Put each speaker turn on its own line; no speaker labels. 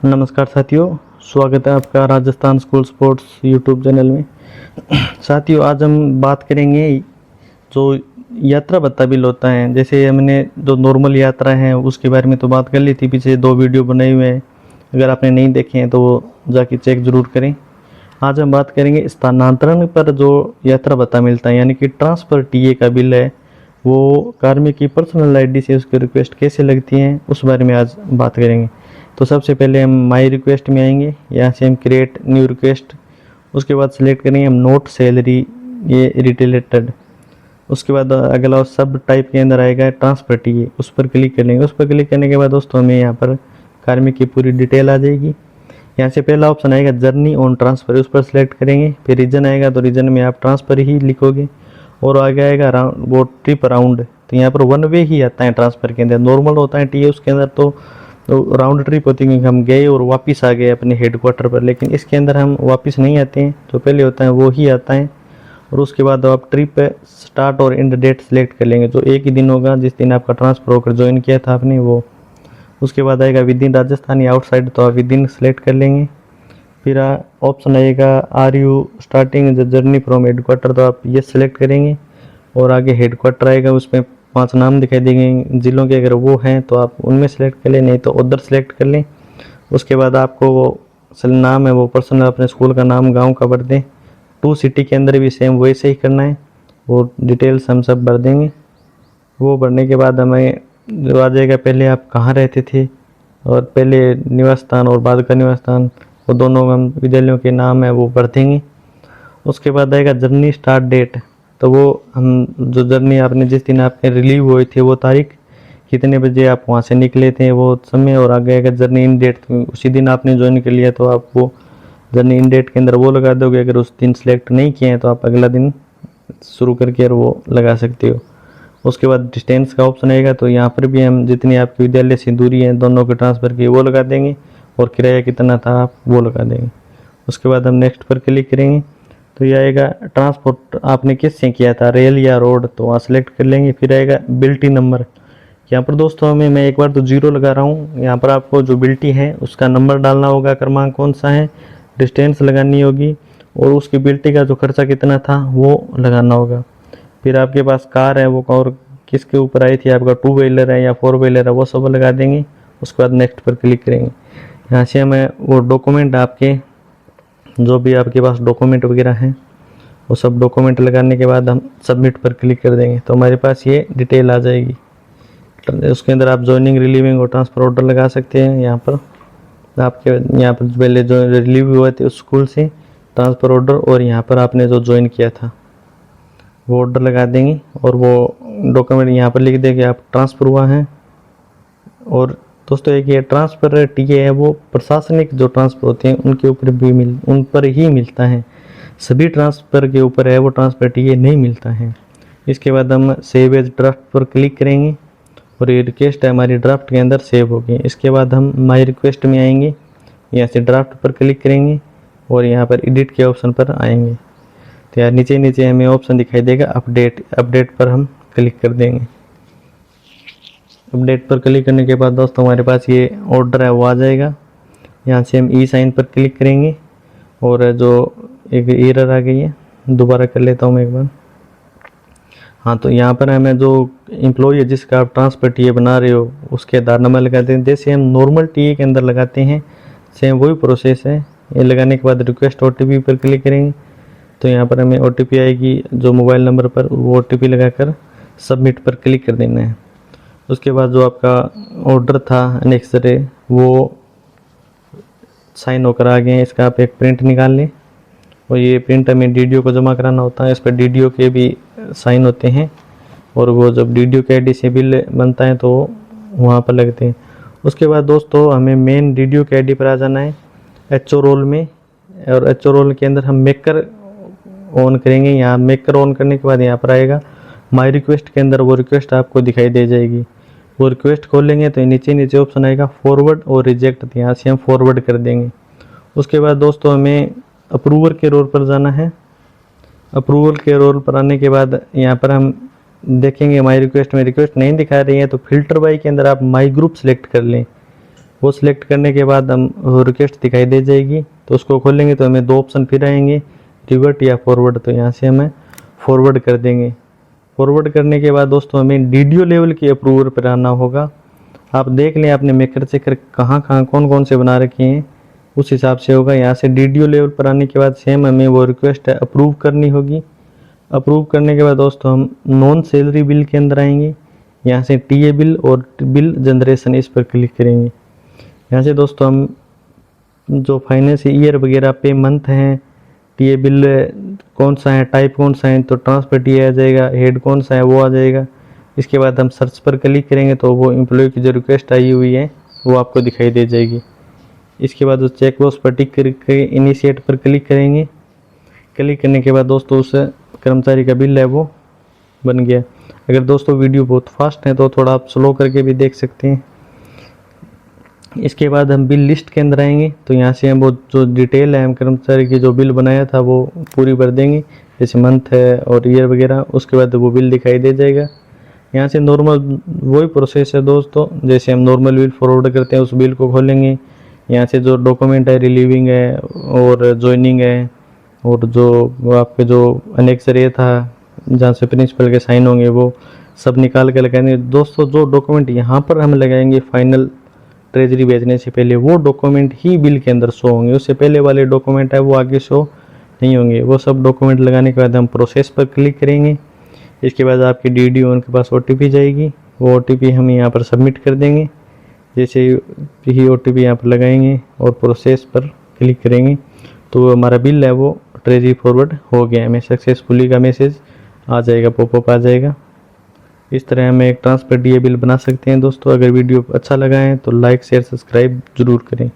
नमस्कार साथियों, स्वागत है आपका Rajasthan school sports YouTube channel में। साथियों, आज हम बात करेंगे जो यात्रा भत्ता बिल होता है। जैसे हमने जो नॉर्मल यात्रा है उसके बारे में तो बात कर ली थी, पीछे 2 वीडियो बनाए हुए हैं, अगर आपने नहीं देखे हैं तो वो जाके चेक ज़रूर करें। आज हम बात करेंगे स्थानांतरण पर जो यात्रा भत्ता मिलता है, यानी कि ट्रांसफ़र टीए का बिल है, वो कार्मिक की पर्सनल आईडी से उसकी रिक्वेस्ट कैसे लगती हैं उस बारे में आज बात करेंगे। तो सबसे पहले हम माई रिक्वेस्ट में आएंगे, यहाँ से हम क्रिएट न्यू रिक्वेस्ट, उसके बाद सिलेक्ट करेंगे हम नोट सैलरी ये रिलेटेड। उसके बाद अगला सब टाइप के अंदर आएगा ट्रांसफर टीए, उस पर क्लिक कर लेंगे। उस पर क्लिक करने के बाद दोस्तों हमें यहाँ पर कार्मिक की पूरी डिटेल आ जाएगी। यहाँ से पहला ऑप्शन आएगा जर्नी ऑन ट्रांसफ़र, उस पर सिलेक्ट करेंगे। फिर रीजन आएगा तो रीजन में आप ट्रांसफ़र ही लिखोगे और आगे आएगा वो ट्रिप अराउंड। तो यहाँ पर वन वे ही आता है ट्रांसफ़र के अंदर, नॉर्मल होता है टीए उसके अंदर तो राउंड ट्रिप होती है, हम गए और वापस आ गए अपने हेडक्वार्टर पर। लेकिन इसके अंदर हम वापस नहीं आते हैं, जो पहले होता है वो ही आता है। और उसके बाद आप ट्रिप स्टार्ट और एंड डेट सेलेक्ट कर लेंगे, जो एक ही दिन होगा जिस दिन आपका ट्रांसफ़र होकर ज्वाइन किया था आपने वो। उसके बाद आएगा विद इन राजस्थान या आउटसाइड, तो आप विद इन सेलेक्ट कर लेंगे। फिर ऑप्शन आएगा are you starting the journey from headquarter, तो आप ये सेलेक्ट करेंगे। और आगे हेडक्वार्टर आएगा, उसमें 5 नाम दिखाई देंगे जिलों के, अगर वो हैं तो आप उनमें सेलेक्ट कर लें, नहीं तो उधर सेलेक्ट कर लें। उसके बाद आपको वो नाम है वो पर्सनल अपने स्कूल का नाम, गांव का भर दें। 2 सिटी के अंदर भी सेम वैसे ही करना है, वो डिटेल्स हम सब भर देंगे। वो भरने के बाद हमें जो आ जाएगा पहले आप कहाँ रहते थे और पहले निवास स्थान और बाद का निवास स्थान, वो दोनों हम विद्यालयों के नाम है वो भर देंगे। उसके बाद आएगा जर्नी स्टार्ट डेट, तो वो हम जो जर्नी आपने जिस दिन आपके रिलीव हुए थे वो तारीख, कितने बजे आप वहाँ से निकले थे वो समय, और आगे आएगा जर्नी इन डेट, उसी दिन आपने ज्वाइन कर लिया तो आप वो जर्नी इन डेट के अंदर वो लगा दोगे। अगर उस दिन सेलेक्ट नहीं किए हैं तो आप अगला दिन शुरू करके और वो लगा सकते हो। उसके बाद डिस्टेंस का ऑप्शन आएगा, तो यहाँ पर भी हम जितनी आपकी विद्यालय से दूरी है दोनों के ट्रांसफ़र की वो लगा देंगे, और किराया कितना था आप वो लगा देंगे। उसके बाद हम नेक्स्ट पर क्लिक करेंगे, तो ये आएगा ट्रांसपोर्ट आपने किससे किया था, रेल या रोड, तो वहाँ सेलेक्ट कर लेंगे। फिर आएगा बिल्टी नंबर, यहाँ पर दोस्तों हमें मैं एक बार तो 0 लगा रहा हूँ। यहाँ पर आपको जो बिल्टी है उसका नंबर डालना होगा, क्रमांक कौन सा है, डिस्टेंस लगानी होगी, और उसकी बिल्टी का जो खर्चा कितना था वो लगाना होगा। फिर आपके पास कार है वो और किसके ऊपर आई थी, आपका 2 व्हीलर है या 4 व्हीलर है, वो सब लगा देंगे। उसके बाद नेक्स्ट पर क्लिक करेंगे। यहाँ से हमें वो डॉक्यूमेंट आपके जो भी आपके पास डॉक्यूमेंट वगैरह हैं वो सब डॉक्यूमेंट लगाने के बाद हम सबमिट पर क्लिक कर देंगे, तो हमारे पास ये डिटेल आ जाएगी। उसके अंदर आप ज्वाइनिंग, रिलीविंग और ट्रांसफ़र ऑर्डर लगा सकते हैं। यहाँ पर आपके यहाँ पर पहले जो रिलीव हुए थे उस स्कूल से ट्रांसफ़र ऑर्डर, और यहाँ पर आपने जो ज्वाइन किया था वो ऑर्डर लगा देंगे, और वो डॉक्यूमेंट यहाँ पर लिख देंगे आप ट्रांसफ़र हुआ है। और दोस्तों एक ये ट्रांसफ़र टीए है वो प्रशासनिक जो ट्रांसफ़र होते हैं उनके ऊपर भी उन पर ही मिलता है, सभी ट्रांसफ़र के ऊपर है वो ट्रांसफ़र टीए नहीं मिलता है। इसके बाद हम सेव एज ड्राफ्ट पर क्लिक करेंगे, और ये रिक्वेस्ट है हमारी ड्राफ्ट के अंदर सेव होगी। इसके बाद हम माई रिक्वेस्ट में आएंगे, यहाँ से ड्राफ्ट पर क्लिक करेंगे और यहाँ पर एडिट के ऑप्शन पर आएंगे, तो यार नीचे नीचे हमें ऑप्शन दिखाई देगा अपडेट, अपडेट पर हम क्लिक कर देंगे। अपडेट पर क्लिक करने के बाद दोस्तों हमारे पास ये ऑर्डर है वो आ जाएगा। यहाँ से हम ई साइन पर क्लिक करेंगे, और जो एक एरर आ गई है दोबारा कर लेता हूँ मैं एक बार। हाँ, तो यहाँ पर हमें जो एम्प्लॉई है जिसका आप ट्रांसफ़र टीए बना रहे हो उसके आधार नंबर लगाते हैं, जैसे हम नॉर्मल टीए के अंदर लगाते हैं सेम वही प्रोसेस है। ये लगाने के बाद रिक्वेस्ट ओटीपी पर क्लिक करेंगे, तो यहाँ पर हमें ओटीपी आएगी जो मोबाइल नंबर पर, वो ओटीपी लगाकर सबमिट पर क्लिक कर देना है। उसके बाद जो आपका ऑर्डर था अनेक्सरे वो साइन होकर आ गए हैं, इसका आप एक प्रिंट निकाल लें, और ये प्रिंट हमें डीडीओ को जमा कराना होता है। इस पर डीडीओ के भी साइन होते हैं, और वो जब डीडीओ के आईडी से बिल बनता है तो वहाँ पर लगते हैं। उसके बाद दोस्तों हमें मेन डीडीओ के आईडी पर आ जाना है एचओ रोल में, और एचओ रोल के अंदर हम मेकर ऑन करेंगे। यहाँ मेकर ऑन करने के बाद यहाँ पर आएगा माई रिक्वेस्ट के अंदर वो रिक्वेस्ट आपको दिखाई दे जाएगी। वो रिक्वेस्ट खोलेंगे तो नीचे नीचे ऑप्शन आएगा फॉरवर्ड और रिजेक्ट, तो यहाँ से हम फॉरवर्ड कर देंगे। उसके बाद दोस्तों हमें अप्रूवर के रोल पर जाना है। अप्रूवल के रोल पर आने के बाद यहाँ पर हम देखेंगे माई रिक्वेस्ट में रिक्वेस्ट नहीं दिखा रही है, तो फिल्टर बाय के अंदर आप माई ग्रुप सेलेक्ट कर लें। वो सिलेक्ट करने के बाद हम रिक्वेस्ट दिखाई दे जाएगी, तो उसको खोलेंगे तो हमें 2 ऑप्शन फिर आएंगे, रिवर्ट या फॉरवर्ड। तो यहाँ से हमें फॉरवर्ड कर देंगे। फॉरवर्ड करने के बाद दोस्तों हमें डीडीओ लेवल की अप्रूवल पर आना होगा। आप देख लें आपने मेकर चेकर कहाँ कहाँ कौन कौन से बना रखे हैं, उस हिसाब से होगा। यहाँ से डीडीओ लेवल पर आने के बाद सेम हमें वो रिक्वेस्ट अप्रूव करनी होगी। अप्रूव करने के बाद दोस्तों हम नॉन सैलरी बिल के अंदर आएंगे। यहाँ से टीए बिल और बिल जनरेशन इस पर क्लिक करेंगे। यहाँ से दोस्तों हम जो फाइनेंस ईयर वगैरह पे मंथ हैं, टीए बिल कौन सा है, टाइप कौन सा है, तो ट्रांसफर टीए आ जाएगा, हेड कौन सा है वो आ जाएगा। इसके बाद हम सर्च पर क्लिक करेंगे तो वो एम्प्लॉय की जो रिक्वेस्ट आई हुई है वो आपको दिखाई दे जाएगी। इसके बाद उस चेक बॉक्स पर टिक करके इनिशिएट पर क्लिक करेंगे। क्लिक करने के बाद दोस्तों उस कर्मचारी का बिल है वो बन गया। अगर दोस्तों वीडियो बहुत फास्ट है तो थोड़ा आप स्लो करके भी देख सकते हैं। इसके बाद हम बिल लिस्ट के अंदर आएंगे, तो यहाँ से हम वो जो डिटेल है हम कर्मचारी की जो बिल बनाया था वो पूरी भर देंगे, जैसे मंथ है और ईयर वगैरह। उसके बाद वो बिल दिखाई दे जाएगा। यहाँ से नॉर्मल वही प्रोसेस है दोस्तों, जैसे हम नॉर्मल बिल फॉरवर्ड करते हैं उस बिल को खोलेंगे। यहाँ से जो डॉक्यूमेंट है, रिलीविंग है और ज्वाइनिंग है, और जो आपके जो अनेक्सर था जहाँ से प्रिंसिपल के साइन होंगे वो सब निकाल के लगाएंगे। दोस्तों जो डॉक्यूमेंट यहाँ पर हम लगाएंगे फाइनल ट्रेजरी भेजने से पहले, वो डॉक्यूमेंट ही बिल के अंदर शो होंगे। उससे पहले वाले डॉक्यूमेंट है वो आगे शो नहीं होंगे। वो सब डॉक्यूमेंट लगाने के बाद हम प्रोसेस पर क्लिक करेंगे। इसके बाद आपकी डीडीओ उनके पास ओटीपी जाएगी, वो ओटीपी हम यहाँ पर सबमिट कर देंगे। जैसे ही ओटीपी यहाँ पर लगाएंगे और प्रोसेस पर क्लिक करेंगे तो हमारा बिल है वो ट्रेजरी फॉरवर्ड हो गया, हमें सक्सेसफुली का मैसेज आ जाएगा, पॉपअप आ जाएगा। इस तरह हम एक ट्रांसफर डीए बिल बना सकते हैं दोस्तों। अगर वीडियो अच्छा लगा है तो लाइक शेयर सब्सक्राइब जरूर करें।